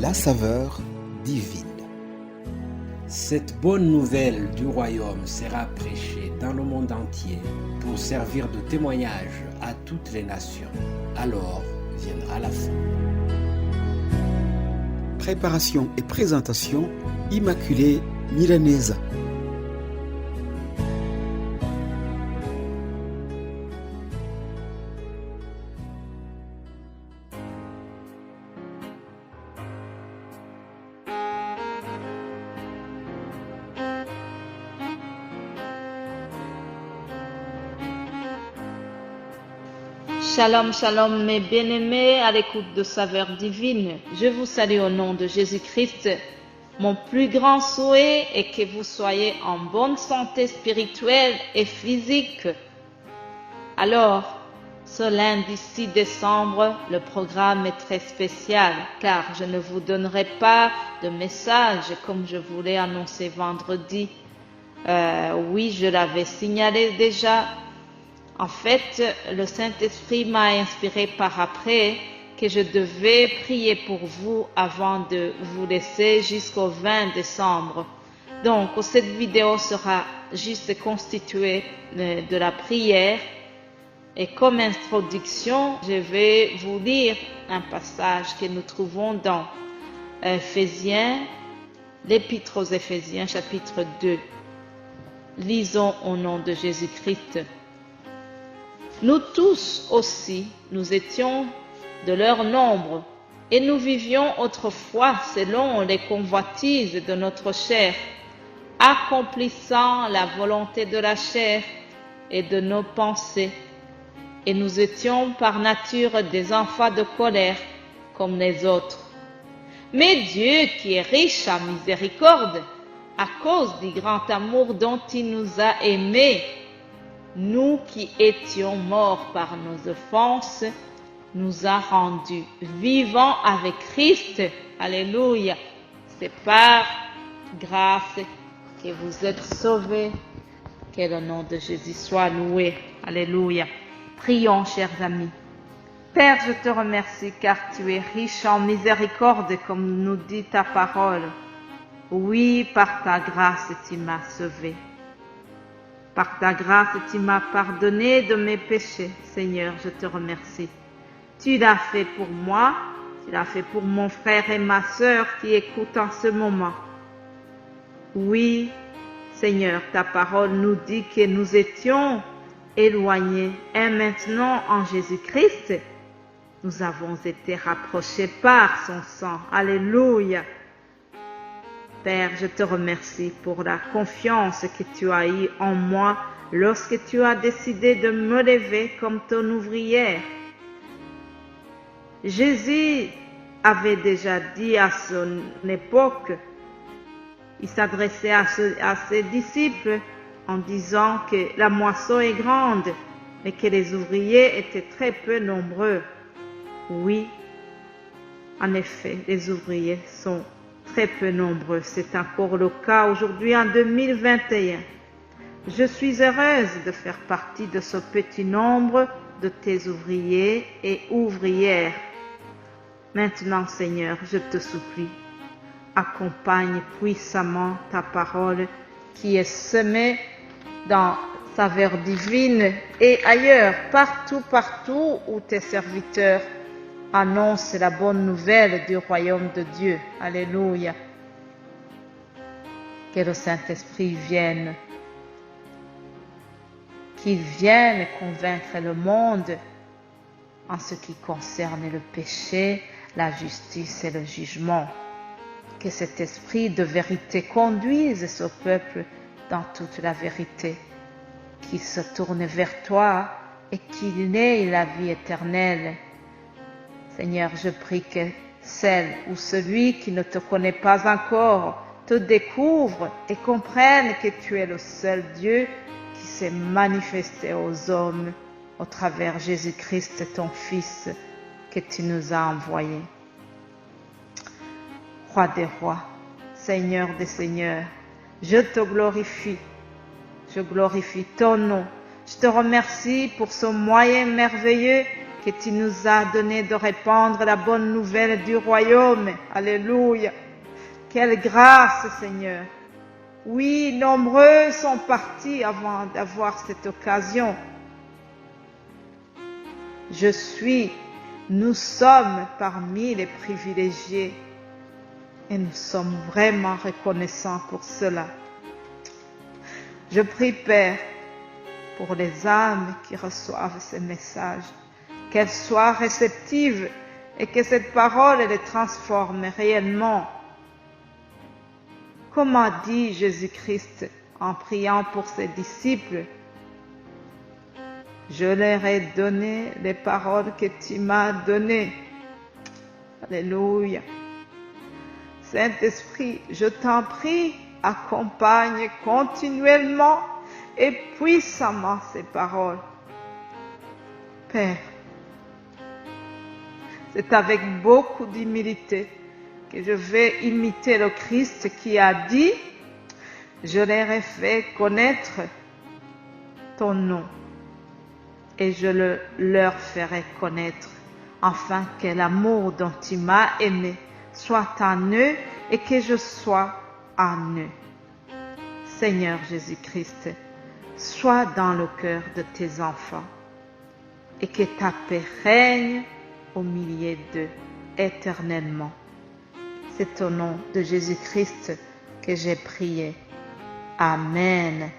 la saveur divine. Cette bonne nouvelle du royaume sera prêchée dans le monde entier pour servir de témoignage à toutes les nations. Alors viendra la fin. Préparation et présentation, Immaculée Milanesa. Shalom, shalom, mes bien-aimés à l'écoute de Saveur Divine. Je vous salue au nom de Jésus-Christ. Mon plus grand souhait est que vous soyez en bonne santé spirituelle et physique. Alors, ce lundi 6 décembre, le programme est très spécial car je ne vous donnerai pas de message comme je voulais annoncer vendredi. Oui, je l'avais signalé déjà. En fait, le Saint-Esprit m'a inspiré par après que je devais prier pour vous avant de vous laisser jusqu'au 20 décembre. Donc, cette vidéo sera juste constituée de la prière. Et comme introduction, je vais vous lire un passage que nous trouvons dans Éphésiens, l'Épître aux Éphésiens, chapitre 2. Lisons au nom de Jésus-Christ. Nous tous aussi, nous étions de leur nombre, et nous vivions autrefois selon les convoitises de notre chair, accomplissant la volonté de la chair et de nos pensées. Et nous étions par nature des enfants de colère, comme les autres. Mais Dieu, qui est riche en miséricorde, à cause du grand amour dont il nous a aimés, nous qui étions morts par nos offenses, nous a rendus vivants avec Christ. Alléluia. C'est par grâce que vous êtes sauvés. Que le nom de Jésus soit loué. Alléluia. Prions, chers amis. Père, je te remercie car tu es riche en miséricorde, comme nous dit ta parole. Oui, par ta grâce, tu m'as sauvé. Par ta grâce, tu m'as pardonné de mes péchés. Seigneur, je te remercie. Tu l'as fait pour moi, tu l'as fait pour mon frère et ma sœur qui écoutent en ce moment. Oui, Seigneur, ta parole nous dit que nous étions éloignés et maintenant en Jésus-Christ, nous avons été rapprochés par son sang. Alléluia. Père, je te remercie pour la confiance que tu as eue en moi lorsque tu as décidé de me lever comme ton ouvrière. Jésus avait déjà dit à son époque, il s'adressait à ses disciples en disant que la moisson est grande, mais que les ouvriers étaient très peu nombreux. Oui, en effet, les ouvriers sont très peu nombreux. C'est encore le cas aujourd'hui en 2021. Je suis heureuse de faire partie de ce petit nombre de tes ouvriers et ouvrières. Maintenant, Seigneur, je te supplie, accompagne puissamment ta parole qui est semée dans Saveur Divine et ailleurs, partout où tes serviteurs annonce la bonne nouvelle du royaume de Dieu. Alléluia. Que le Saint-Esprit vienne, qu'il vienne convaincre le monde en ce qui concerne le péché, la justice et le jugement. Que cet esprit de vérité conduise ce peuple dans toute la vérité, qu'il se tourne vers toi et qu'il ait la vie éternelle. Seigneur, je prie que celle ou celui qui ne te connaît pas encore te découvre et comprenne que tu es le seul Dieu qui s'est manifesté aux hommes au travers Jésus-Christ, ton Fils, que tu nous as envoyé. Roi des rois, Seigneur des seigneurs, je te glorifie, je glorifie ton nom. Je te remercie pour ce moyen merveilleux que tu nous as donné de répandre la bonne nouvelle du royaume. Alléluia. Quelle grâce, Seigneur. Oui, nombreux sont partis avant d'avoir cette occasion. Nous sommes parmi les privilégiés et nous sommes vraiment reconnaissants pour cela. Je prie, Père, pour les âmes qui reçoivent ces messages, qu'elles soient réceptives et que cette parole les transforme réellement. Comme a dit Jésus-Christ en priant pour ses disciples, je leur ai donné les paroles que tu m'as données. Alléluia. Saint-Esprit, je t'en prie, accompagne continuellement et puissamment ces paroles. Père, c'est avec beaucoup d'humilité que je vais imiter le Christ qui a dit, je leur ai fait connaître ton nom et je leur ferai connaître, afin que l'amour dont tu m'as aimé soit en eux et que je sois en eux. Seigneur Jésus-Christ, sois dans le cœur de tes enfants et que ta paix règne au milieu d'eux éternellement. C'est au nom de Jésus-Christ que j'ai prié. Amen.